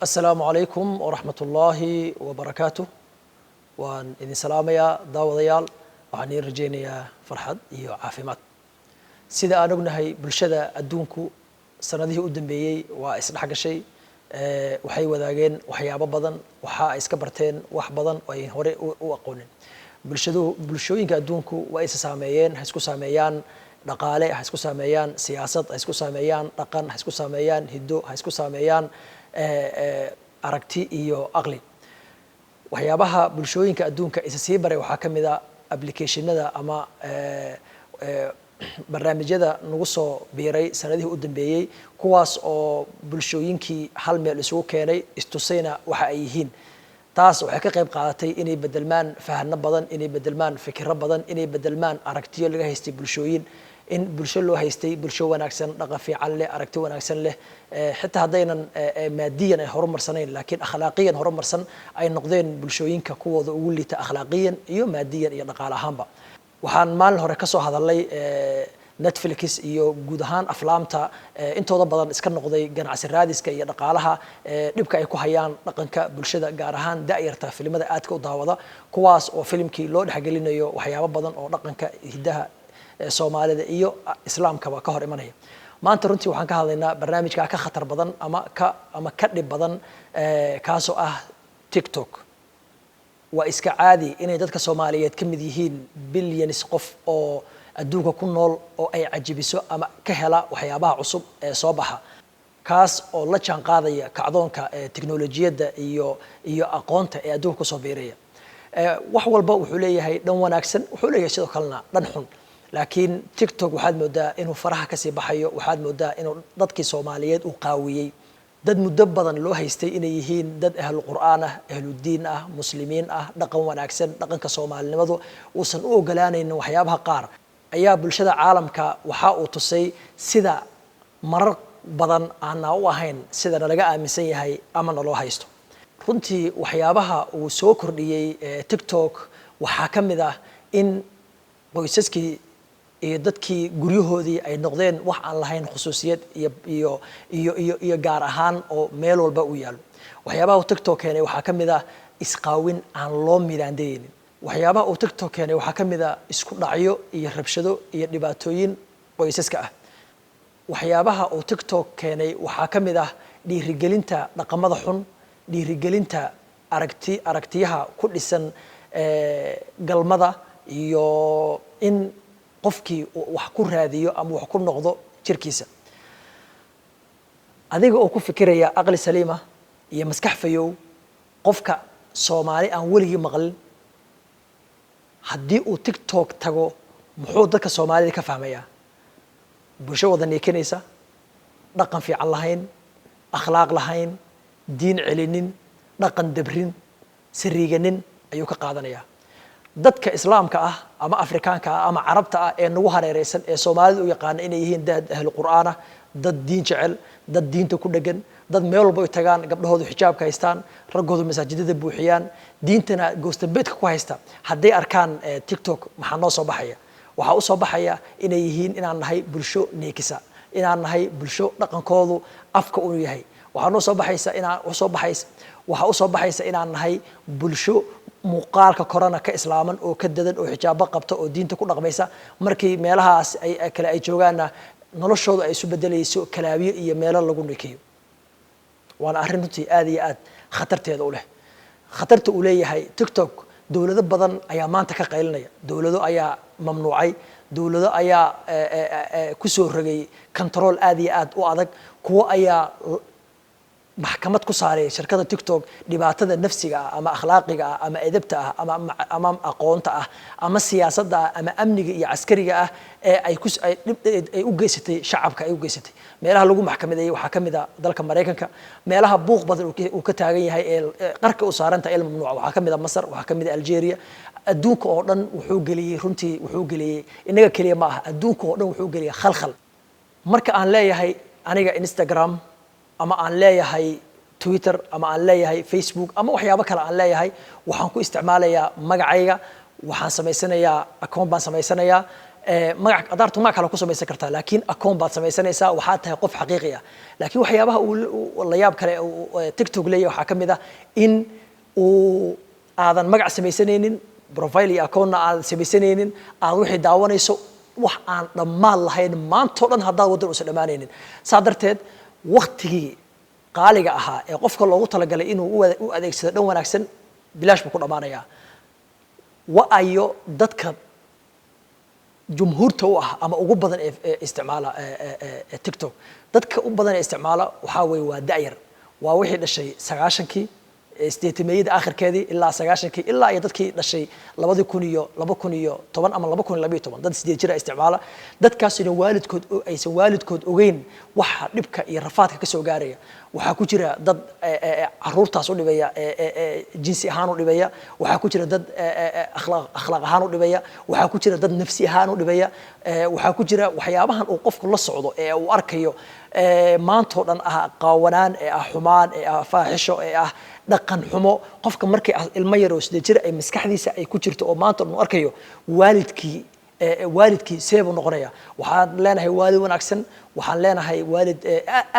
السلام عليكم ورحمة الله وبركاته. وان إذن سلاميا داوديال وعني رجينيا فرحد إيو عافيمات. سيدا أنا هاي بلشدة أدونكو سنديه قدام بيي وإصلاح الشيء وحي وذاقين وحي عبابضن وحا إسكبرتين وح بضن وين هوري وأقونين. بلشوين كأدونكو وإيس ساميين هسكو ساميان dhaqaale ha isku saameeyaan siyaasad ha isku saameeyaan dhaqan ha isku saameeyaan hiddo ha isku saameeyaan aragti iyo aqli waxyaabaha bulshooyinka adduunka isa sii baray waxaa ka mid ah applicationada ama barnaamijyada nagu soo biiray sanadihii u dambeeyay kuwaas oo bulshooyinkii hal meel isugu keenay istusayna waxa ay yihiin taas waxay ka qayb qaadatay inay bedelmaan fahanno badan inay bedelmaan fikirro badan inay bedelmaan aragtiyo laga haystay bulshooyin in bulsho loo haystay bulsho wanaagsan dhaqan fiican leh aragti wanaagsan leh xitaa hadaynan maadiyan ay horumarsanayn laakiin akhlaaqiyan horumarsan ay noqdeen bulshooyinka kuwooda ugu liita akhlaaqiyan iyo maadiyan iyo dhaqaale ahaanba waxaan maalin hore ka soo hadalay Netflix iyo guud ahaan aflaamta intooda badan iska noqday ganacsi raadiska iyo dhaqaalaha dhibka ay ku hayaan dhaqanka bulshada gaar ahaan da'yarta filimada aadka u daawada kuwaas oo filimkii loo dhaxgelinayo waxyaabo badan oo dhaqanka hidaha Soomaalida iyo islaamkaba ka hor imanaya maanta runtii waxaan ka hadlaynaa barnaamijka ka khatar badan ama ka dhib badan kaasoo ah TikTok waa iska caadi inay dadka Soomaaliyeed ka mid yihiin billions qof oo adduunka ku nool oo ay cajibiso ama ka hela waxyaabaha cusub ee soo baxa kaas oo la jaan qaadaya kacdoonka tiknoolajiyada iyo aqoonta ee adduunka soo biiraya wax walba wuxuu leeyahay dhan wanaagsan wuxuu leeyahay sidoo kalena dhan xun laakiin TikTok waxaad moodaa inuu faraha ka sii baxayo waxaad moodaa inuu dadkii Soomaaliyeed uu qaawiyay dad muddo badan loo haystay inay yihiin dad ahlu qur'aan ah ahlu diin ah muslimiin ah dhaqan wanaagsan dhaqanka Soomaalinimadu uusan u ogolaanaynin waxyaabaha qaar ayaa bulshada caalamka waxa uu tusay sida marar badan aan u ahayn sida laga aaminsan yahay ama loo haysto runtii waxyaabaha uu soo kordhiyay TikTok waxa kamid ah in qoysaskii iyo dadkii guryahoodii ay noqdeen wax aan lahayn khusuusiyad iyo gaar ahaan oo meel walba u yaalo waxyaabaha TikTok keenay waxa kamid ah isqaawin aan loo midaandeynin waxyaabaha uu TikTok keenay waxa kamid ah isku dhacyo iyo rabshado iyo dhibaatooyin qoysaska ah waxyaabaha uu TikTok keenay waxa kamid ah dhiirigelinta dhaqamada xun dhiirigelinta aragtiyaha ku dhisan galmada iyo in qofkii wax ku raadiyo ama wax ku noqdo jirkiisa adiga oo ku fikiraya aqli saliima iyo maskax fayow qofka Soomaali aan weligii maqlin haddii uu TikTok tago muxuu dadka Soomaalida ka fahmayaa bulsho wada neekanaysa dhaqan fiican lahayn akhlaaq lahayn diin celinin dhaqan dabrin sariiganin ayuu ka qaadanayaa dadka islaamka ah ama afrikaanka ah ama carabta ah ee nagu hareereysan ee Soomaalida u yaqaan inay yihiin dad ahlu qur'aan ah dad diin jecel dad diinta ku dhagan dad meel walba ay tagaan gabdhahoodu xijaabka haystaan ragoodu masaajidada buuxiyaan diintana goostanbeedka ku haysta hadday arkaan TikTok maxaa noo soo baxaya waxa u soo baxaya inay yihiin inaan nahay bulsho neekisa inaan nahay bulsho dhaqankoodu afka uu yahay waxa noo soo baxaysa waxa u soo baxaysa inaan nahay bulsho muuqaalka korona ka islaaman oo ka dadan oo xijaabo qabta oo diinta ku dhaqmaysa markii meelahaas ay kala ay joogaana noloshooda ay isu bedelayso kalaabiyo iyo meelo lagu neekiyo waana arrin runtii aad iyo aad khatarteeda u leh khatarta uu leeyahay TikTok dawlado badan ayaa maanta ka qaylinaya dawlado ayaa mamnuucay dawlado ayaa ku soo rogay control aad iyo aad u adag kuwa ayaa maxkamad ku saaray shirkadda TikTok dhibaatada nafsiga ah ama akhlaaqiga ah ama edebta ah ama aqoonta ah ama siyaasadda ama amniga iyo askariga ah ee ay u geysatay shacabka ay u geysatay meelaha lagu maxkamadeeyay waxa kamid ah dalka Mareykanka meelaha buuq badan uu ka taagan yahay ee qarka u saaranta ilm mamnuuc waxa kamid ah Masar waxa kamid ah Algeria adduunka oo dhan wuxuu galiyay runtii wuxuu galiyay inaga kaliya ma aha adduunka oo dhan wuxuu galiyay khalkhal marka aan leeyahay aniga Instagram ama aan leeyahay Twitter ama aan leeyahay Facebook ama waxyaabo kale aan leeyahay waxaan ku isticmaalayaa magacayga waxaan sameysanayaa account baan sameysanayaa magac adartu ma kala ku samaysan kartaa laakiin account baad samaysanaysaa waxaad tahay qof xaqiiqi ah laakiin waxyaabaha la yaab kale TikTok leeyahay waxa kamid ah in uu aadan magac samaysanaynin profile iyo account aad samaysanaynin aad wixii daawanayso wax aan dhammaan lahayn maanta oo dhan haddaad wadan uusan dhammaanaynin saa darteed waqtigii qaaliga ahaa ee qofka loogu talagalay inuu u adeegsado dhan wanaagsan bilaash buu ku dhammaanayaa wa'ayo dadka jumhuurta u ah ama ugu badan ee isticmaala TikTok dadka u badan ee isticmaala waxa weeye waa da'yar waa wixii dhashay 90kii استيتميد آخر كذي إلا سجاشن كي إلا يدك لشيء لبضي كونيو طبعا أما لبضي لبي طبعا ده سديد جرا استعماله ده كاسين والد كود أي والد كود أوجين وح نبكى يرفعت كسو جارية وحكوجرا ده عرور تصوني بيا جنسي هانو لبيا وحكوجرا ده أخلاق هانو لبيا وحكوجرا ده نفسي هانو لبيا وحكوجرا وحيابها وقف كل الصعود وأركيو maanta oo dhan ah qaawanaan ah xumaan ah faaxisho ah dhaqan xumo qofka markay ilmo yar oo sidee jir ay maskaxdiisa ay ku jirto oo maanta uu arkayo waalidkii seebo noqonaya waxaan leenahay waalid wanaagsan waxaan leenahay waalid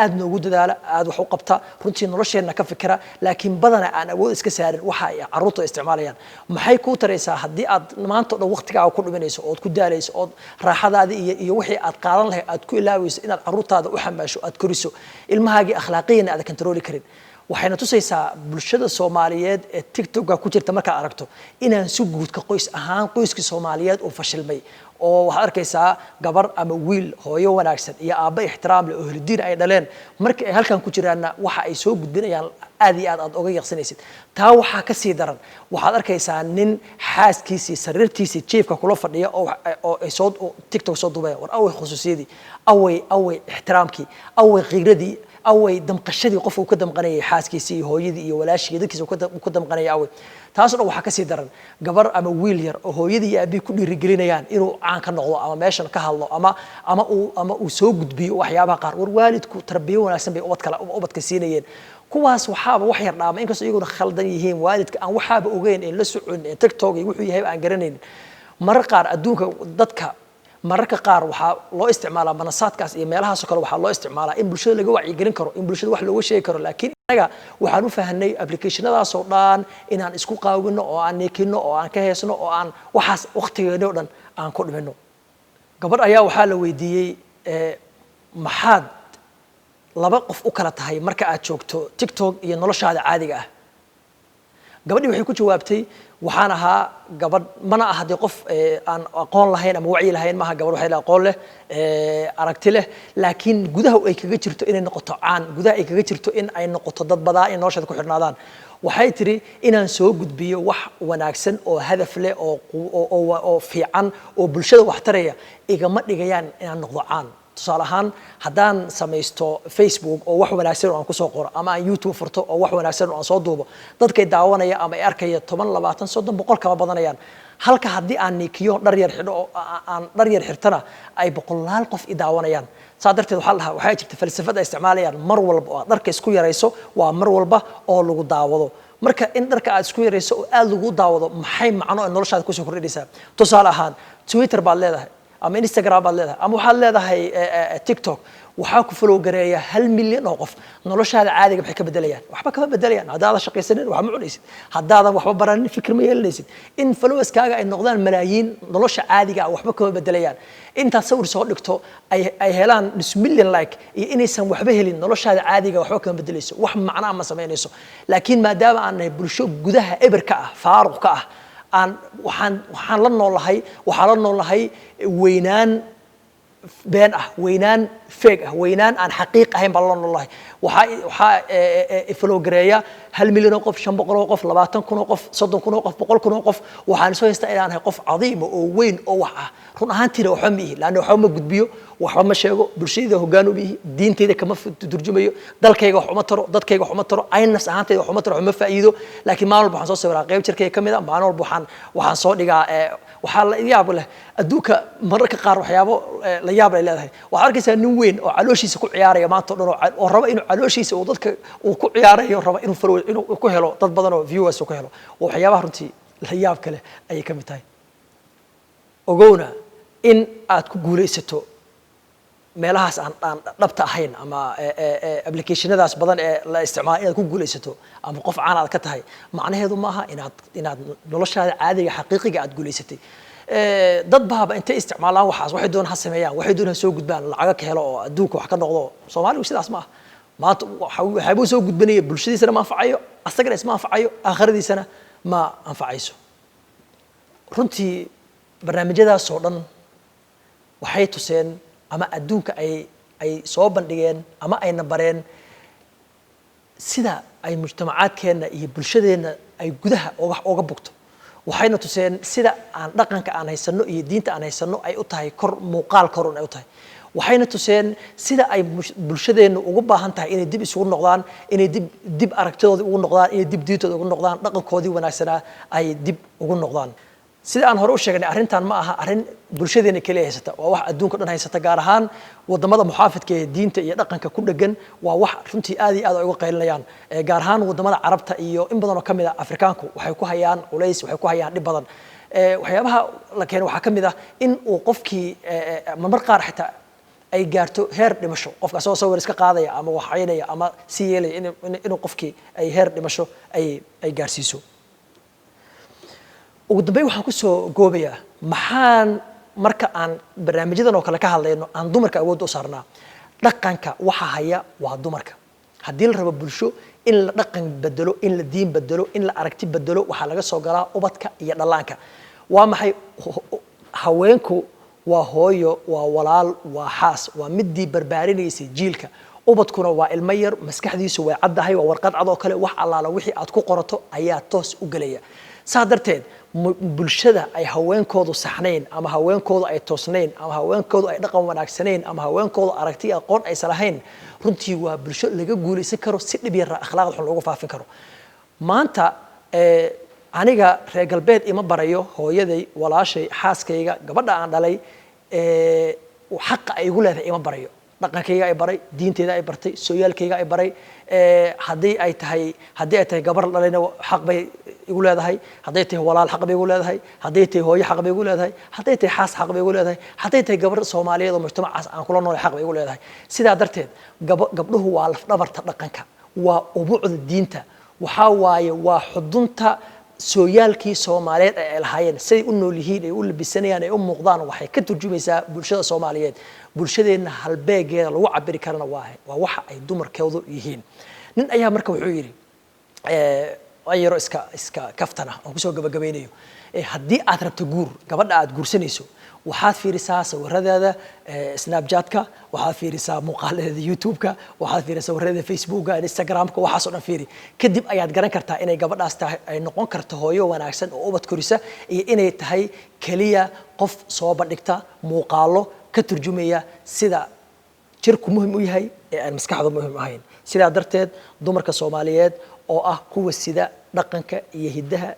aad noogu dadaala aad wax u qabta runtii nolosheena ka fikira laakiin badana aan awood iska saarin waxa ay carruurtu isticmaalayaan maxay ku taraysaa haddii aad maanta oo dhan waqtigaaga ku dhuminayso oo ku daalayso oo raaxadaada iyo wixii aad qaadan lahayd aad ku ilaawayso inaad carruurtaada u xamaasho aad koriso ilmahaagii akhlaaqiyana aad control karin waxayna tusaysaa bulshada Soomaaliyeed ee TikTok ku jirta marka aragto inaan si guud ka qoys ahaan qoyska Soomaaliyeed oo fashilmay oo waxa arkaysaa gabar ama wiil hooyo wanaagsan iyo aabba ixtiraam leh oo helidiin ay dhaleen marka ay halkan ku jiraana waxa ay soo gudbinayaan aad iyo aad uga yaqsanaysid taa waxa ka sii daran waxaad arkaysaa nin xaaskiisii sariirtiisii jeefka kula fadhiya oo ay soo TikTok soo duubaya war away khusuusiyadii away ixtiraamkii away qiiradii away damqashadii qofku ka damqanayay xaaskiisii hooyadii iyo walaashii dadkiisa ku damqanayay away taasoo waxa ka sii daran gabar ama wiil yar oo hooyadii iyo aabii ku dhiirigelinayaan inuu caan ka noqdo ama meeshan ka hadlo ama uu soo gudbiyo waxyaabaha qaar war waalidku tarbiyo wanaagsan bay ubadka siinayeen kuwaas waxaaba wax yar dhaama inkastoo iyaguna khaldan yihiin waalidka aan waxaaba ogeyn in la socon TikTok iyo wuxuu yahay aan garanayn marar qaar adduunka dadka mararka qaar waxa loo isticmaalaa manasaadkaas iyo meelahaas kale waxa loo isticmaalaa in bulshada laga wacyi gelin karo in bulshada wax looga sheegi karo laakiin anaga waxaan u fahanay applicationadaas oo dhan inaan isku qaawino oo aan neekino oo aan ka heesno oo aan waxaas waqtigeena oo dhan aan ku dhimino gabadh ayaa waxa la weydiiyay maxaad laba qof u kala tahay marka aad joogto TikTok iyo noloshaada caadiga ah gabadhii waxay ku jawaabtay waxaan ahaa gabadh mana aha de qof aan aqoon lahayn ama wacyi lahayn maaha gabadh waxay aqoon leh aragti leh laakiin gudaha ay kaga jirto inay noqoto caan gudaha ay kaga jirto in ay noqoto dad badan in noloshada ku xirnaadaan waxay tiri inaan soo gudbiyo wax wanaagsan oo hadaf leh oo fiican oo bulshada wax taraya igama dhigayaan inaan noqdo caan tusaale ahaan haddaan samaysto Facebook oo wax wanaagsan oo aan ku soo qoro ama aan YouTube furto oo wax wanaagsan oo aan soo duubo dadkay daawanaya ama ay arkaya 10 20 30 boqol kaba badanayaan halka haddii aan nikiyo dhar yar xidho oo aan dhar yar xirtana ay boqolaal qof i daawanayaan saa darteed waxaa jirta falsafada isticmaalayaan mar walba oo dharka isku yarayso waa mar walba oo lagu daawado marka in dharka aad isku yarayso oo aad lagu daawado maxay macno in noloshaada ku soo kordhinaysaa tusaale ahaan Twitter baad leedahay ama Instagram baad leedahay ama waxaad leedahay TikTok waxaa ku follow gareeya 1 milyan oo qof noloshaada caadiga maxay ka bedelayaan waxba kama bedelayaan haddaad shaqaysanin wax ma cunaysid haddaadan waxba baranin fikir ma yeelanaysid in followerskaaga ay noqdaan malaayiin nolosha caadiga ah waxba kama bedelayaan inta sawir soo dhigto ay helaan nus milyan like iyo inaysan waxba helin noloshaada caadiga waxba kama bedelayso wax macna ma sameynayso laakiin maadaama aan nahay bulsho gudaha eberka ah faaruq ka ah waxaan la noolahay weynaan been ah weynaan fake ah weynaan aan xaqiiq ahayn baa la noolahay waxa follow gareeya 1 milyan oo qof 500 oo qof 20,000 oo qof 30,000 oo qof 100,000 oo qof waxaan soo haystaa inaan ahay qof cadiim oo weyn oo wax ah run ahaantiina waxa ma ihi laana waxa ma gudbiyo waxa ma sheego bulshada hoggaan u bihi diinteyda kama turjumayo dalkayga wax uma taro dadkayga wax uma taro ayn nafs ahaanteyda wax uma taro ma faa'iido laakiin maalin waxaan soo sawiraa qayb jirkay kamid ah maalin walba waxaan soo dhigaa waxa la yaab leh adduunka mararka qaar waxyaabo la yaab leh leedahay waxa arkaysaa nin weyn oo calooshiisa ku ciyaaraya maanta oo raba inuu calooshiisa oo dadka uu ku ciyaarayo raba inuu ku helo dad badan oo viewers ku helo waxyaabaha runtii la yaab kale ay ka mid tahay ogowna in aad ku guulaysato meelahaas aan dhabta ahayn ama applicationadaas badan ee la isticmaalo inaad ku guulaysato ama qof caan aad ka tahay macnaheedu maaha inaad noloshaada caadiga xaqiiqiga aad guulaysatay dad baaba intay isticmaalaan waxaas waxay doonaan ha sameeyaan waxay doonaan soo gudbaan lacaga ka helo oo adduunka wax ka noqdo Soomaaligu sidaas ma aha maanta waxay soo gudbanaya bulshadiisana ma anfacayo asagana isma anfacayo aakhiradiisana ma anfacayso runtii barnaamijyadaas oo dhan waxay tuseen ama adduunka ay soo bandhigeen ama ayna bareen sida ay mujtamacaadkeena iyo bulshadeena ay gudaha uga bogto waxayna tuseen sida aan dhaqanka aan haysano iyo diinta aan haysano ay u tahay kor muuqaal kor ay u tahay waxayna tuseen sida ay bulshadeena ugu baahan tahay inay dib isugu noqdaan inay dib aragtidooda ugu noqdaan inay dib diintooda ugu noqdaan dhaqankoodii wanaagsanaa ay dib ugu noqdaan sida aan hore u sheegnay arrintan ma aha arrin bulshadeena kaliya haysata waa wax adduunka dhan haysata gaar ahaan wadamada muxaafidka ee diinta iyo dhaqanka ku dhagan waa wax runtii aad iyo aad ay uga qaylinayaan gaar ahaan wadamada carabta iyo in badan oo kamid ah afrikaanku waxay ku hayaan culays waxay ku hayaan dhib badan waxyaabaha la keenay waxaa kamid ah in uu qofkii marmar qaar xitaa ay gaarto heer dhimasho qofka soo sawir iska qaadaya ama waxaynaya ama si yeelaya inuu qofkii ay heer dhimasho ay gaarsiiso ugu dambeyn waxaan ku soo goobayaa maxaan marka aan barnaamijyadan oo kale ka hadlayno aan dumarka awood u saarnaa dhaqanka waxa haya waa dumarka haddii la rabo bulsho in la dhaqan bedelo in la diin bedelo in la aragti bedelo waxaa laga soo galaa ubadka iyo dhallaanka waa maxay haweenku waa hooyo waa walaal waa xaas waa midii barbaarinaysay jiilka ubadkuna waa ilmo yar maskaxdiisu way caddahay waa warqad cad oo kale wax allaala wixii aad ku qorato ayaa toos u gelaya saa darteed bulshada ay haweenkoodu saxnayn ama haweenkoodu ay toosnayn ama haweenkoodu ay dhaqan wanaagsanayn ama haweenkoodu aragti aqoon aysan lahayn runtii waa bulsho laga guulaysan karo si dhib yar akhlaaqda xun loogu faafin karo maanta aniga reer galbeed ima barayo hooyaday walaashay xaaskayga gabadha aan dhalay xaqa ay igu leedahay ima barayo dhaqankayga ay baray diinteeda ay bartay sooyaalkayga ay baray haddii ay tahay gabar dhalayna xaq bay igu leedahay hadday tahay walaal xaq bay igu leedahay hadday tahay hooyo xaq bay igu leedahay hadday tahay xaas xaq bay igu leedahay hadday tahay gabar Soomaaliyeed oo mujtamacaas aan kula noolay xaq bay igu leedahay sidaa darteed gabdhuhu waa laf dhabarta dhaqanka waa ubuucda diinta waxa waaye waa xudunta sooyaalkii Soomaaliyeed ay lahaayeen say u nool yihiin ay u labisanayaan ay u muuqdaan waxay ka turjumaysaa bulshada Soomaaliyeed bulshadeena halbeegeeda lagu cabiri karana waa waxa ay dumarkoodu yihiin nin ayaa marka wuxuu yiri ayro iska kaftana oo ku soo gabagabeynayo haddii aad rabto guur gabadha aad guursanayso waxaad fiirisaa sawiradeeda Snapchat-ka waxaad fiirisaa muuqaaladeeda YouTube-ka waxaad fiirisaa sawiradeeda Facebook-ka Instagram-ka waxaas oo dhan fiiri kadib ayaad garan kartaa inay gabadhaas tahay ay noqon karto hooyo wanaagsan oo ubad korisa iyo inay tahay kaliya qof soo bandhigta muuqaalo ka turjumaya sida jirku muhiim u yahay ee aan maskaxda muhiim ahayn sidaa darteed dumarka Soomaaliyeed oo ah kuwa sida dhaqanka iyo hidaha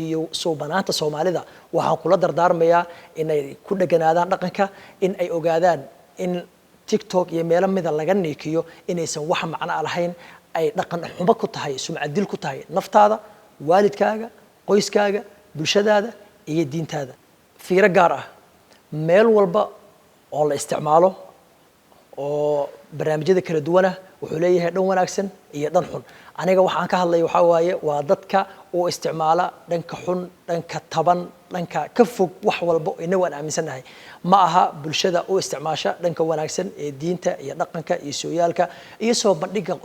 iyo suubanaanta Soomaalida waxaan kula dardaarmayaa inay ku dhaganaadaan dhaqanka in ay ogaadaan in TikTok iyo meelo mida laga neekiyo inaysan wax macno lahayn ay dhaqan xumo ku tahay sumcad dil ku tahay naftaada waalidkaaga qoyskaaga bulshadaada iyo diintaada fiiro gaar ah meel walba oo la isticmaalo oo barnaamijyada kala duwana wuxuu leeyahay dhan wanaagsan iyo dhan xun aniga waxaan ka hadlay waxa waaye waa dadka oo isticmaala dhanka xun dhanka taban dhanka ka fog wax walba inagu aan aaminsanahay ma aha bulshada oo isticmaasha dhanka wanaagsan ee diinta iyo dhaqanka iyo sooyaalka iyo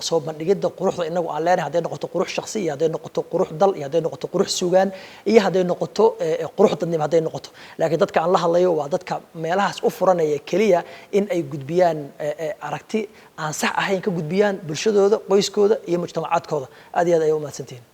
soo bandhigida quruxda inagu aan leenahay haday noqoto qurux shakhsi iyo haday noqoto qurux dal iyo haday noqoto qurux suugaan iyo haday noqoto qurux dadnimo haday noqoto laakiin dadka aan la hadlayo waa dadka meelahaas u furanaya kaliya in ay gudbiyaan aragti aan sax ahayn ka gudbiyaan bulshadooda qoyskooda iyo mujtamacaadkooda aad iyo aad ay u mahadsantihiin